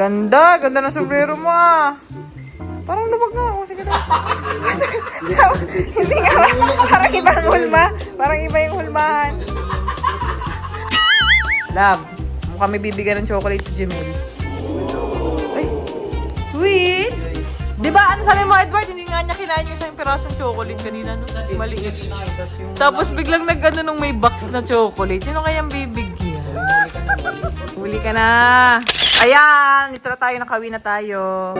Ganda, ganda ng sombrero mo ah. Parang lumag na ako. Sige na. Hindi nga, parang ibang hulma. Parang iba yung hulmahan. Love, mukhang may bibigyan ng chocolate si Jimmy. Ay, sweet. Di ba, ano sabi mo, Edward, hindi nga niya kinain yung isang pirasong chocolate kanina, no? Maliit. Tapos biglang nag-ano nung may box na chocolate. Sino kayang bibigyan? Huli ka na. Ayan, ito na tayo, nakawin na tayo.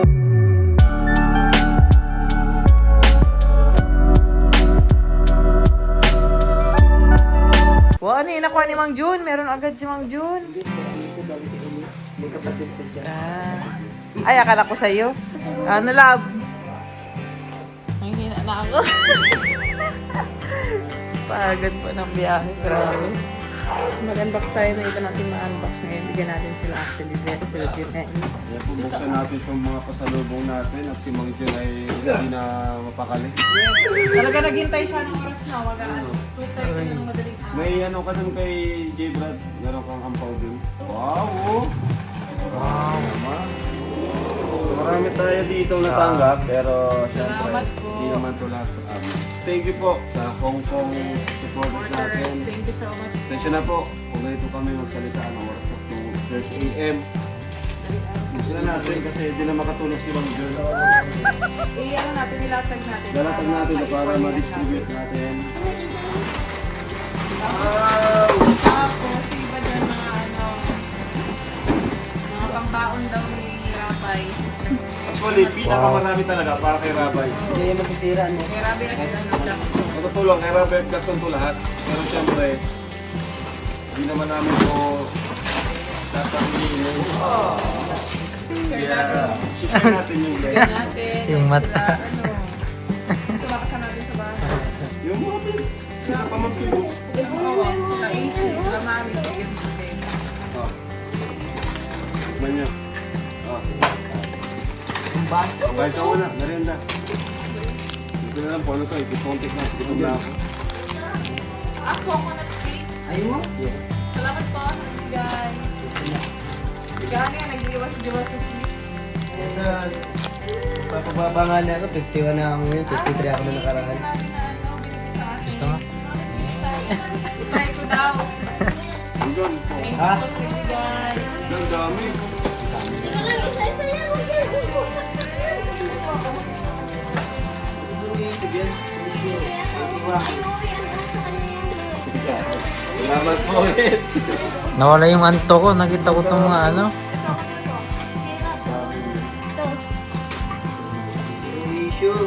Wow, ano yung nakuha ni Mang Jun? Meron agad si Mang Jun. May kapatid sa dyan. Ay, akala ko sa'yo. Ano, love? Ang hina na ako. Pagod pa ng biyahe. Grabe. Mag-unbox tayo na iba natin ma-unbox ngayon. Bigyan natin sila actually. Sila Jun. Kaya bubuksan natin yung mga pasalubong natin at si Mang Jun ay hindi na mapakali. Talaga naghintay siya ng oras na. Wag-ano. 2:30 ng madaling araw. May ano ka dun kay J. Brad? Meron kang ampaw dun. Wow! Oh. Wow naman. So, marami tayo dito natanggap pero syempre Salamat po. hindi naman ito lahat sa amin. Thank you po sa Hong Kong supporters natin. Thank you so much. Tensya na po kung ganito kami magsalita ng oras na 2:30 AM. Gusto na natin kasi hindi na makatulog si Mang Jun. I-ano natin, nilatag natin. Dalatag natin na para ma-distribute natin. Wow! Tapos, iba dyan mga pangbaon daw ni Rapay. Actually, pinakamarami talaga para kay Rabay. Hindi yung masisira, no? Kay Rapay at ano lang. Matutulong kay Rabay at Gaston to lahat. Pero syempre, hindi naman namin po sasabihin. Kaya, share natin yung guys. Natin. Yung mata. Sila, ano, tumakas natin sa bahay. Yung mga bis, sila pa magtulog. Oo, sa AC, sila mami, bigyan mo kasi. Oh. Tikman niyo. Oh. Kahit ako na, merienda. Hindi ko na lang po ano to, ipipontik na, gutom na ako. Coconut cake. Ayaw mo? Yeah. Salamat po sa nagbigay. Bigyan nga, nag-iwas-iwas sa sweets. Sa papababa nga na ako, 51 na ako ngayon, 53 ako na nakaraan. Sinabi na ano, binigay sa akin. Gusto mo? Try ko daw. Hanggang po. Thank you Ha? po sa nagbigay. Ang dami. Salamat po ulit. Nawala yung anto ko. Nakita ko itong mga ano. Issue.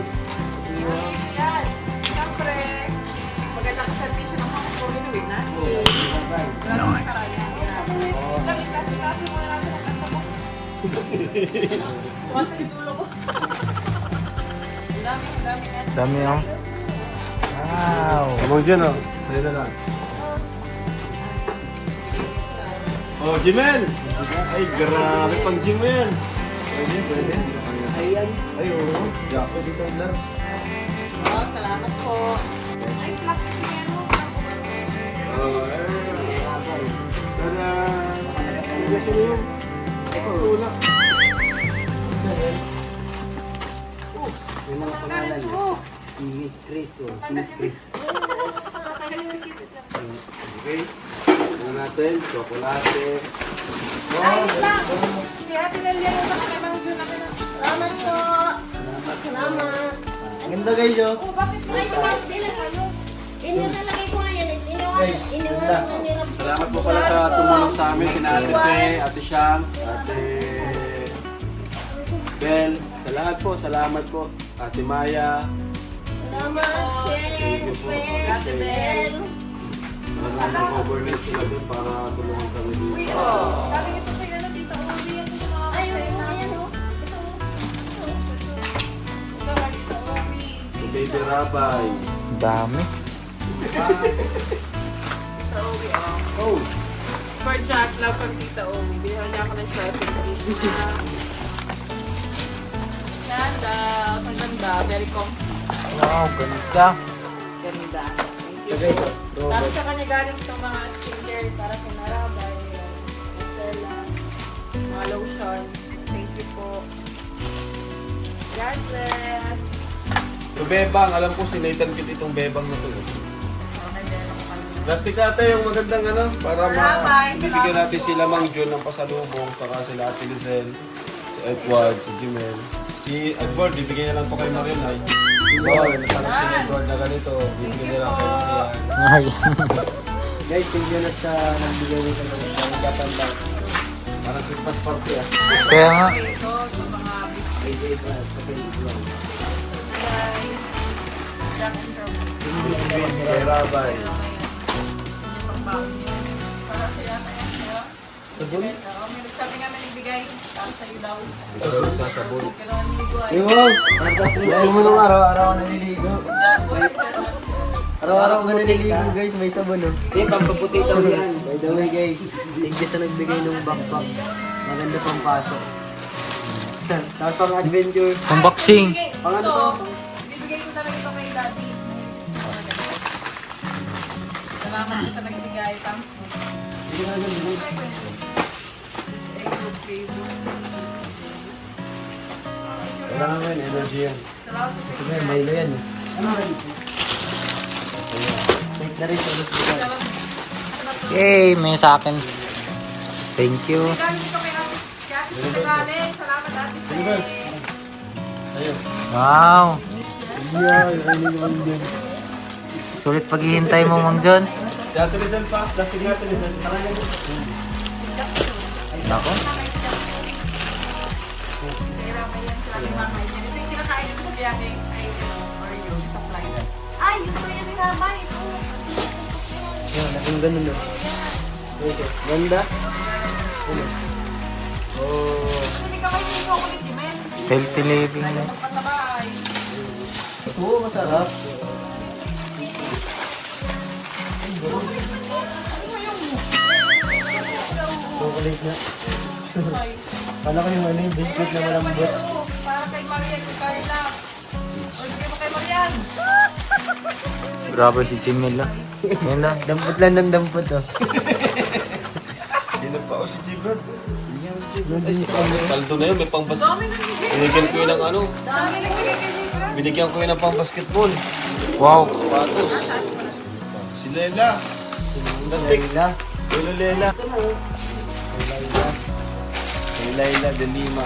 Yan. Siyempre, magandang servisyo ng mga Pinoy na. Maraming karaya. Lamig kasi muna natin ang kasa mo. Tuwas sa tulo ko. Ang dami yan. Dami oh. Wow. Abang dyan o. Sa'yo na lang. Oh, Jimel! Ay, grabe pang Jimel! Pwede, pwede. Ayan. Ay, oo. Jaco dito ang laros. Oh, salamat po. Ay, flap na si Mero. Oh, tada! Hindi ko yun. Ito, wala. May mga pangalan na. Oh, Ni Chris, oh. Ni Chris. Okay. Ano natin? Chocolate. ay, lang. Si Ate Nelia yung sa kay Mang Jun. Salamat po. Salamat. Ang ganda guys, oh. Oh, bakit mo? Ay, diba, inilagay ko nga yan. Iniwanan ko ni Rab. Salamat po pala sa tumulong sa amin. Kina Ate Te, Ate Shang, Ate Bel. Sa lahat po, salamat po. Ate Maya. Salamat, Shen, Ate Bel. Nag-overnight sila din para tulungan kami dito. Uy, oh. Sabi ito sa'yo na dito. Uwi yan sa mga Ay, kapatid na. ayan, oh. Ito, Ito, dito, uwi. Si Baby Rabay. Dami. Sa uwi, oh. Oh! For chat lang pag Tita Owi. Binihan niya ako ng shopping kit na ganda. Ang ganda. Very comfy. Wow, ganda. Ganda. Thank you Tagay po. ko. Tapos Robert. sa kanya galing itong mga skincare para kay Narabay, Estella, mga lotion. God bless. Yung bebang, alam ko si Nathan Kit itong bebang na to. Plastic ate yung magandang ano, para mabibigyan natin sila Mang John ng pasalubong, saka sila Ate Lizelle, si Edward, si Jimel. Si Edward, bibigyan niya lang to kay Marinay. Wow, natanong si Edward na ganito, bibigyan niya lang kay Marinay. Ay. Guys, thank you na sa nagbigay nito ng Japan lang. Parang Christmas party ah. Kaya nga. Ito, sa mga biscuit. Jack and Joe. Kay Rabay. Para sa yata yan, no? May nagsabi nga may nagbigay. Para sa'yo daw. Ito yung sasabon. Pero naliligo ay. Wow! Dahil mo nung araw-araw ako naliligo. Araw-araw ako naliligo guys, may sabon oh. Eh, pampaputi daw yan. By the way guys, thank you sa nagbigay ng backpack. Maganda pang pasok. Tapos pang adventure. Unboxing. Ito, bibigay ko talaga ito kay daddy. Salamat sa nagbigay. Thanks po. Wala naman, energy yan. Salamat Ito na yung Milo yan eh. Take na rin sa hospital. Yay, may sa akin. Thank you. Galing ito kay Ate Sally. Salamat Ate Sally. Sa'yo. Wow. Yeah, really naman din. Sulit paghihintay mo, Mang John. Si Ate Lizelle pa, plastic ni Ate Lizelle. Nako. Ay, ito yung binabay. Ito. Yan, naging ganun oh. Okay, ganda. Oh. Healthy living. Oo, masarap. Chocolate na. Kala ko yung ano yung biscuit na malambot. Para kay Marian, kay Carla. O, sige mo kay Marian. Grabe si Jimmy lang. Yan na. Dampot lang ng dampot oh. Sino pa o si Jibrad? Kaldo na yun, may pang basket. Binigyan ko yun ng ano. Binigyan ko yun ng pang basketball. Wow. Sapatos. Si Lela. Plastic. Layla. Lolo Lela. Si Layla de Lima.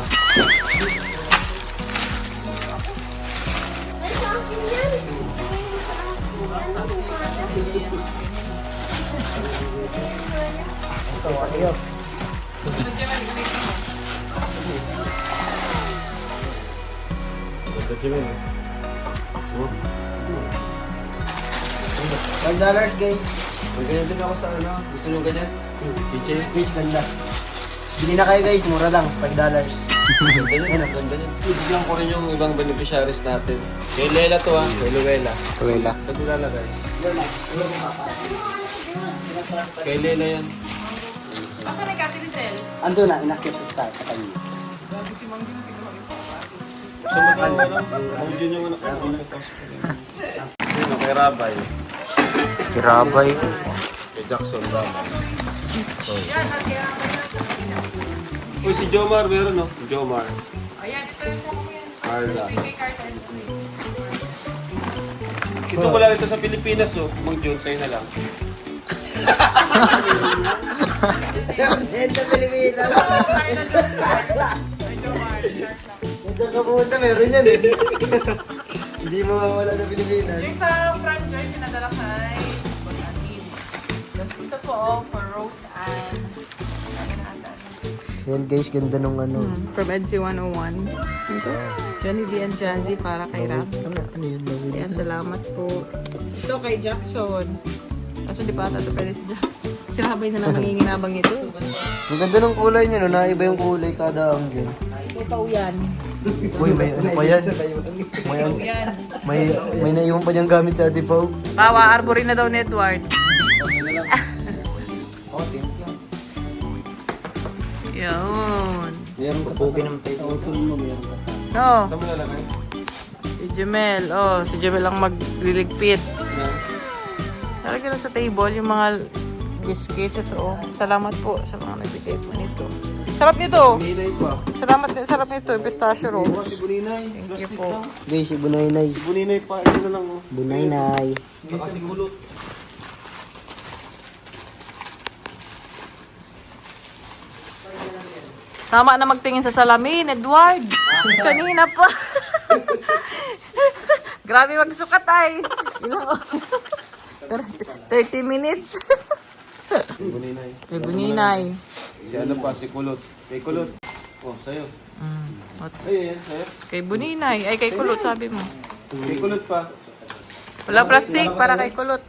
Ay, sa akin yan. Ito, ano yun? Ganda Jimmy. $5 guys. Magganyan din ako sa ano. Gusto nyo ganyan? Chiche. Guys, ganda. Bili na kayo guys, mura lang. $5. Ganda yan, ang ganda yan. Bigyan ko rin yung ibang beneficiaries natin. Kay Lela to ah. Kay Luella. Tuwela. Saan nilalagay? Kay Lela yan. Baka na Ate Lizelle. Ando na, inakit sa kanya. Grabe si Mang Jun, kinuha yung papa. Gusto mo daw ano? Ang Jun yung anak ko. Sino? Kay Rabay. Kirabay. Kay Jackson Rabay. Yan, Ate Rafa. Uy, si Jomar meron no? Jomar. Ayan, ito yung sa mo yan. Carla. Kay Carla. Ito ko lang ito sa Pilipinas oh. Mang Jun, sa'yo na lang. Sa Pilipinas. Kung saan ka pumunta, meron yan eh. Hindi mawawala sa Pilipinas. Yung sa franchise, pinadala kay Anin. Tapos ito po, for Rose and... Yan guys, ganda nung ano. From EDSI 101. Ito. Johnny V and Jazzy para kay Rap. Ano yun? Ayan, salamat po. Ito kay Jackson. Kaso di pa ata ito pwede si Jackson. Si Rabay na lang nanginginabang ito. Ang ganda ng kulay niya, no? Naiba yung kulay kada angle. Ikaw yan. Uy, may ano pa yan? May, Ikaw yan. may naiwan pa niyang gamit sa Ate Pau. Bawa, arborin na daw ni Edward. Oh, thank you. Yun. Meron ka pa sa auto mo, meron ka pa. Oh, Saan mo nalagay? si Jamel. Oh, si Jamel ang magliligpit. Talaga lang sa table yung mga biscuits ito. Oh. Salamat po sa mga nagbigay po nito. Sarap nito. Buninay pa. Sarap nito, pistachio Si rolls. Buninay. Thank you Plastic po. lang. Guys, si Bunaynay. Si Buninay pa. Ito na lang oh. Bunaynay. Saka si Kulot. Tama na magtingin sa salamin, Edward. Kanina pa. Grabe magsukat ay. 30 minutes. Si Buninay. May buninay. Si ano pa, si Kulot. Kay Kulot. Oh, sa'yo. What? Ay, yan, sa'yo. Kay buninay. Ay, kay kulot, sabi mo. Kay Kulot pa. Wala plastic para kay kulot.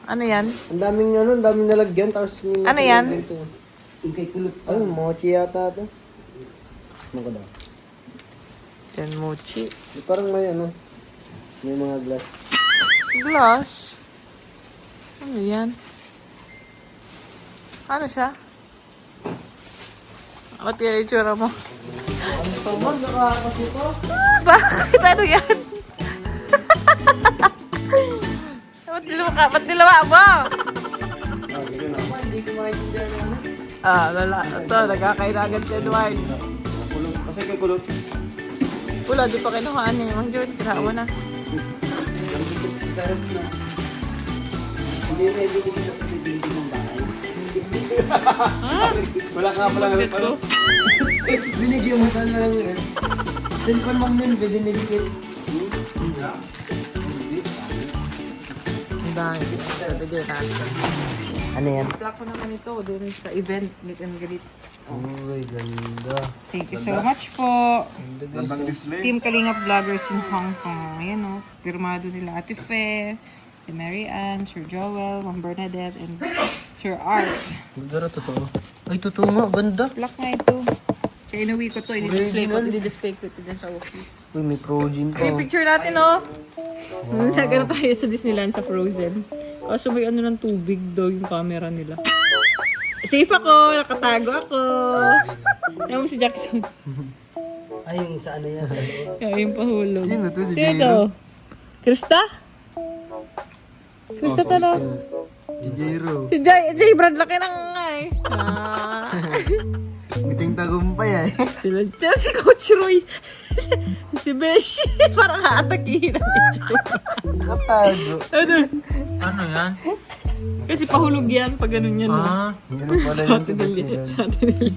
Ano yan? Ang daming nalagyan. Tapos yung Ano yan? Yung kay kulot. Ay, mochi yata ito. Ano ko daw? Yan, mochi. Parang may ano. May mga glass. Glass? Ano yan? Ano siya? Ba't kaya itsura mo? Bakit ano yan? Ba't nilawa mo? Lala. Ito, nagkakainagan si Edward. Kulot. Kasi kay Kulot. Wala, di pa kinuhaan eh. Mang Jun, kinaha mo na. Sarap na. Hindi pwede dito sa bibili ng bahay. Wala ka pala nga ano. Binigyan mo ka lang yan. Cellphone lang din, pwede niligit. Ang dami. Ano yan? Plak ko naman ito doon sa event, meet and greet. Uy, ganda. Thank you so much po. Gandang display. Team Kalingap Vloggers in Hong Kong. Ayan o, pirmado nila Ate Fe, si Mary Ann, Sir Joel, Ma'am Bernadette, and Sir Art. Ganda, totoo. Ay, totoo nga, ganda. Plak na ito. Kaya inuwi ko to, i-display ko ito din sa office. Uy, may Progen pa. Okay, picture natin o. Nagano tayo sa Disneyland sa Frozen. Kaso may ano ng tubig daw yung camera nila. Safe ako, nakatago ako. Ayan mo si Jackson. Ay, yung sa ano yan, sa loob. Kaya yung pahulog. Sino to, si Sino Jairo? to? Krista? Krista to no? Si Jairo. Si Jay Brad, laki ng nga eh. Miting tagumpay ay. Sila dyan, si Coach Roy. Si Beshi. Parang haatakihin ang itsura. Nakatago. Ano? Ano yan? Kasi pahulog yan pag ganun yan. no? Yan ang pala Sa yung atin nili. Sa atin nili.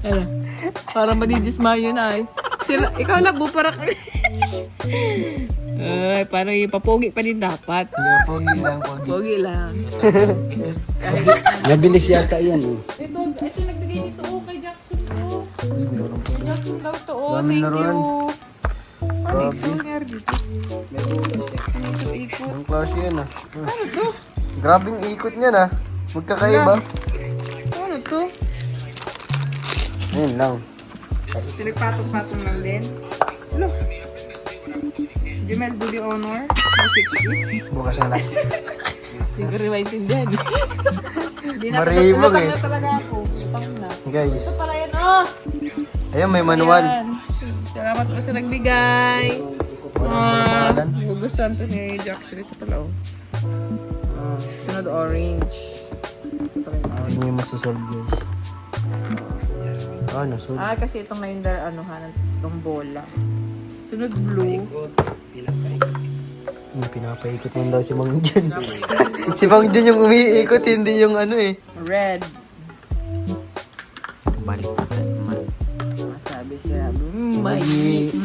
Ano? Parang madidismayo na eh. Sila, ikaw lang po parang... Ay, parang ipapogi pa din dapat. Pogi lang, pogi. Pogi lang. Nabilis yata yan eh. Ito nagbigay nito oh, kay Jackson ko. Kay Jackson daw to oh, Daming thank laruan. you. Ano ito? Meron dito. Ito ikot. Ang klase yan ah. Ano to? Grabing ikot niyan ah. Magkakaiba. Ano to? Ayun lang. Pinagpatong-patong lang din. Hello. Jemel, do the honor. May 60s. Bukas na lang. Hindi ko rin maintindihan. Hindi na Maribog utang eh. na talaga ako. Utang na. Guys. Ito pala yan oh. Ayun, may manual. Ayan. Salamat po sa nagbigay. Gugustuhan to ni Jackson. Ito pala oh. Sunod orange. Hindi mo masasolve guys. Ah, nasolve. Kasi itong ngayon dahil itong bola. Sunod blue. Pinapaikot mo daw si Mang Jun. Si Mang Jun yung umiikot, hindi yung ano eh. Red. Baliktad man. Masabi siya. Mayi.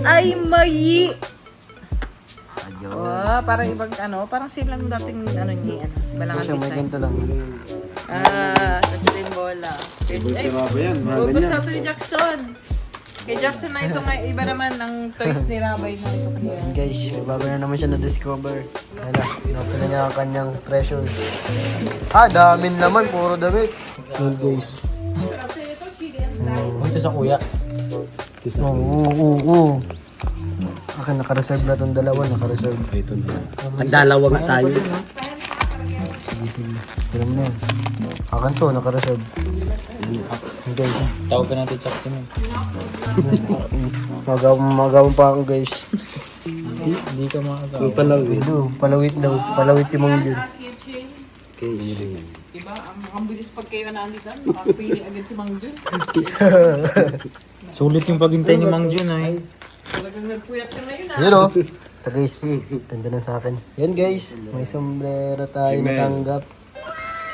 Ay, mayi. Ayaw. Oh, parang ibang parang same lang dating niya. Balangan Siya, may design. ganito lang. Sa yung bola. Buti ba yan? Mga Gusto ganyan. ito ni Jackson. Kay Jackson na ito nga, iba naman ang toys ni Rabay na ito kanina. Guys, bago na naman siya na-discover. Hala, pinapin na niya ang kanyang treasure. Damin naman, puro damit. Good guys. Ito sa kuya. Oo. Akin, naka-reserve na itong dalawa, naka-reserve. Ito na. Nagdalawa nga tayo. Sige. Pero mo na yan. Akin to, naka-reserve. Guys, Tawag ka natin chat mo. magawang pa ako guys. Hindi ka makagawa. Palawit daw. Palawit yung mga yun. Kitchen. Okay, yun. Diba? Ang bilis pag kayo nandito, makapili agad si Mang Jun. Sulit yung paghintay ni Mang Jun ay. Talagang nagpuyat ka na yun Yun o. Ito guys, ganda na sa akin. Yan guys, may sombrero tayo natanggap.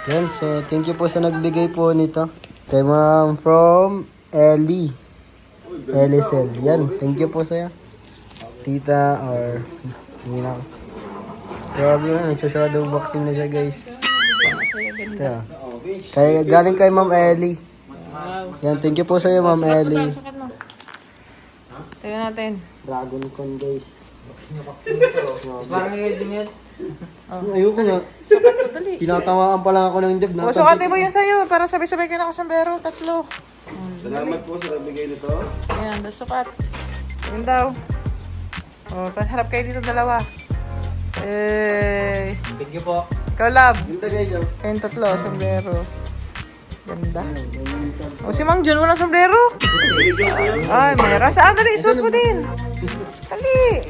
Yan, so thank you po sa nagbigay po nito. Kay ma'am from Ellie. Elisel. Yan, thank you po sa'yo. Tita or... Hindi na. Grabe na, isa shadow boxing na siya guys. Ito. Kaya, galing kay ma'am Ellie. Yan, thank you po sa'yo ma'am Ellie. Sakit mo. Tingnan natin. Dragon Con guys. Parang yung Jimel. Ayoko na. Sukat ko, dali. Tinatamaan pa lang ako ng dib. O, sukatin mo yun sa'yo para sabay-sabay kayo nakasombrero. 3. Salamat po sa nabigay nito. Ayan, das sukat. Yun daw. O, harap kayo dito dalawa. Eh, Thank you po. ikaw, love. Ganda guys oh. Kayong 3, sombrero. Ganda. O, si Mang Jun, walang sombrero. Ay, meron. Saan? Dali, isuot mo din. Dali.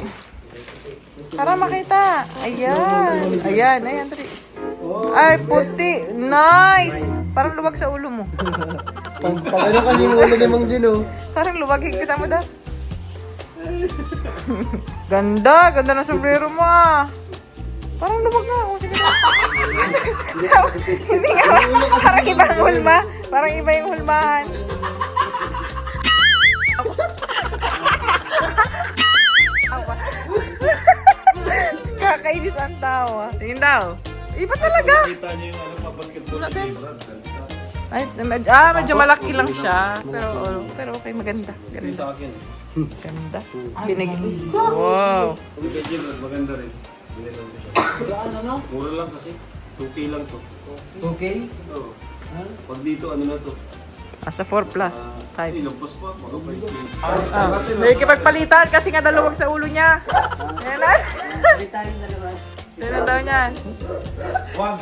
Para makita. Ayan. Ayan, dali. Ay, puti. Nice. Parang luwag sa ulo mo. Pag ano kasi yung ulo ni Mang Jun oh. Parang luwag. Kita mo daw. Ganda. Ganda ng sombrero mo ah. Parang luwag na. O, sige na. Hindi nga. Parang iba ang hulma. Parang iba yung hulmahan. Kakainis ang tawa. Tingin daw. Iba talaga. Kita niyo yung ano, basketball Natin. ni Brad. Ay, medyo malaki lang siya. Pero okay, maganda. Ito Ganda. sa akin. Ganda. Wow. Kung kay Jim, maganda rin. Binilang ko siya. Mura lang kasi. 2K lang to. Okay? Oo. Pag dito, ano na to? Asa 4 plus. 5. Ilabas pa, mga 5K. May kipagpalitan kasi nga daluwag sa ulo niya. Yan na. Yan na daw niya. Wag!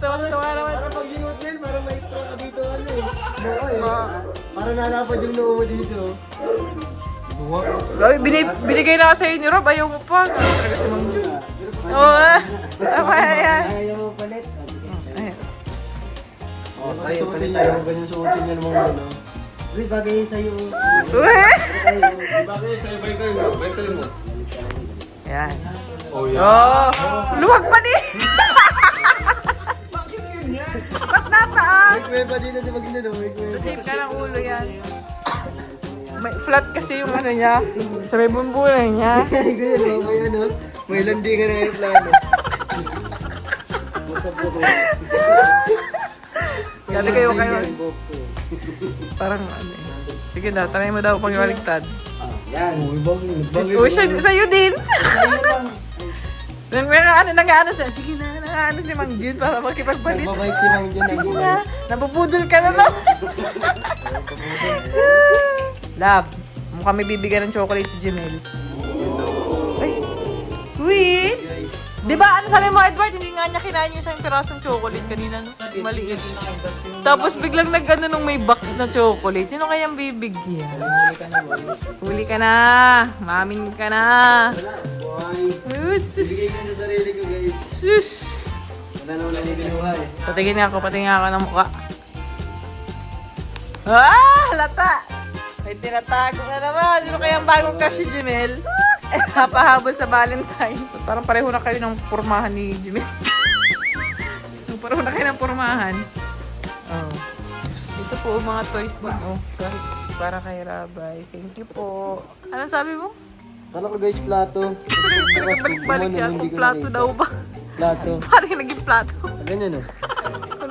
Tuwa naman. Para pag sinuot yan, para may extra ka dito ano eh. Buka eh. Para nalapad yung noo mo dito. Grabe, binigay na ka sa'yo ni Rob. Ayaw mo pa. Ano talaga si Mang Jun? Oo ah. Tama yan. Ayaw mo palit. Ayan. Oh, suotin niya. Ganyan suotin niya naman ano. Kasi bagay yun sa'yo. Uwe! Bakit sa'yo, balik tayo mo? Balik tayo mo. Ayan. Oh, yeah. Oh! Luwag pa din! Ba't nataas? May kuweba dito di pag nilo. May kuweba. Shape ka ng ulo yan. May flat kasi yung ano niya. Sa may bumbulan niya. Ganyan oh. May ano. May landingan na yung plano. Dati kayo. Parang ano eh. Sige na, tanay mo daw pang iwaligtad. Yan. Bagay. Uy, sa'yo din! Nag-ano siya. Sige na, nag-ano si Mang Jun para makipagpalit. Mabait si Mang Jun. Sige na, nabubudol ka na no? Love, mukhang may bibigyan ng chocolate si Jemel. Ay, sweet! Di ba, ano sabi mo, Edward, hindi nga niya kinain yung isang pirasong chocolate kanina, no? Maliit. Tapos biglang nag-ano nung may box na chocolate. Sino kayang bibigyan? Huli ka na. Mamin ka na. Sus. Bigay ko sa sarili ko guys. Sus. Wala naman naniginuha eh. Patingin nga ako ng mukha. Ah, halata. May tinatago na naman. Sino kayang bagong crush si Jemel? Napahabol sa Valentine. Parang pareho na kayo ng pormahan ni Jimmy. Pareho na kayo ng pormahan. Oh. Ito po mga toys din. Oh. Para kay Rabay. Thank you po. Anong sabi mo? Kala ko guys, plato. Balik-balik yan. Kung plato daw ba? Plato. Parang naging plato. Ganyan oh.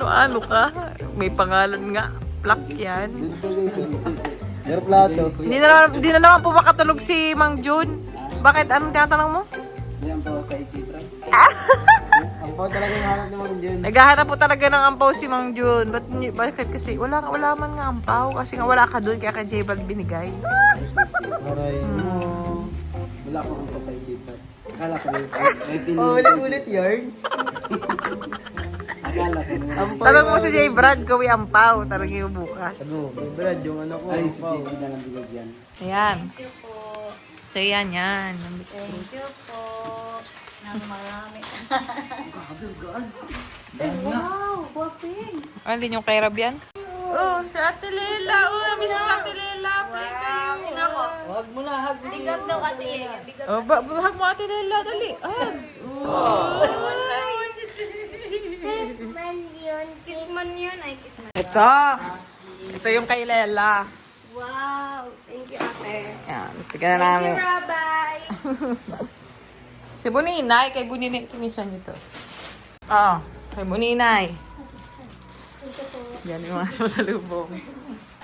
Ano ka? May pangalan nga. Plak yan. Pero plato. Hindi na naman po makatulog si Mang Jun. Bakit? Anong tinatanong mo? Yan po kay Chibra. Ang po talaga yung hanap ni Mang Jun. Naghahanap po talaga ng ampaw si Mang Jun. Bakit kasi? Wala man nga ampaw. Kasi nga wala ka doon kaya kay J-Bag binigay. Aray. Wala ko ang kay Chibra. Akala ko may Oh, ulit-ulit yarn. Akala ko may Tanong mo si J-Brad, gawi ampaw. Talaga yung bukas. Ano, Brad, yung ano ko. Ay, si wow. Chibra na lang bilog yan. Ayan. So yan. Thank you po. Nang marami. Ano din yung kay Rab yan? Oh, si Ate Lela. Oh, miss ko si Ate Lela. Play kayo. Sino ako? Wag mo na, hug. Bigab daw ate eh. Bigab. Oh, hug mo Ate Lela. Dali. Hug. Kisman yun. Ay, kisman. Ito. Ito yung kay Lela. Wow. Thank you, ate. Yan. Tignan na Thank namin. you, Rabbi. Si Buninay. Kay Buninay. Tinisan nito. Ah, kay Buninay. Yan yung mga sumasalubong.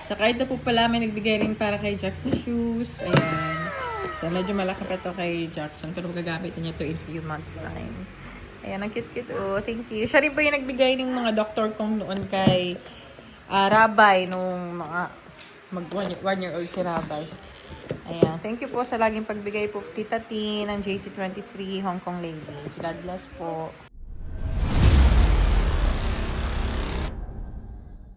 So, kahit na po pala may nagbigay rin para kay Jax na shoes. Ayan. So, medyo malaki pa to kay Jackson. Pero gagamitin niya to in few months time. Ayan, ang cute-cute. Oh, thank you. Siya rin po yung nagbigay ng mga doctor kong noon kay Rabbi nung mga mag-1-year-old si Rabbi. Ayan. Thank you po sa laging pagbigay po Tita T ng JC23 Hong Kong Ladies. God bless po.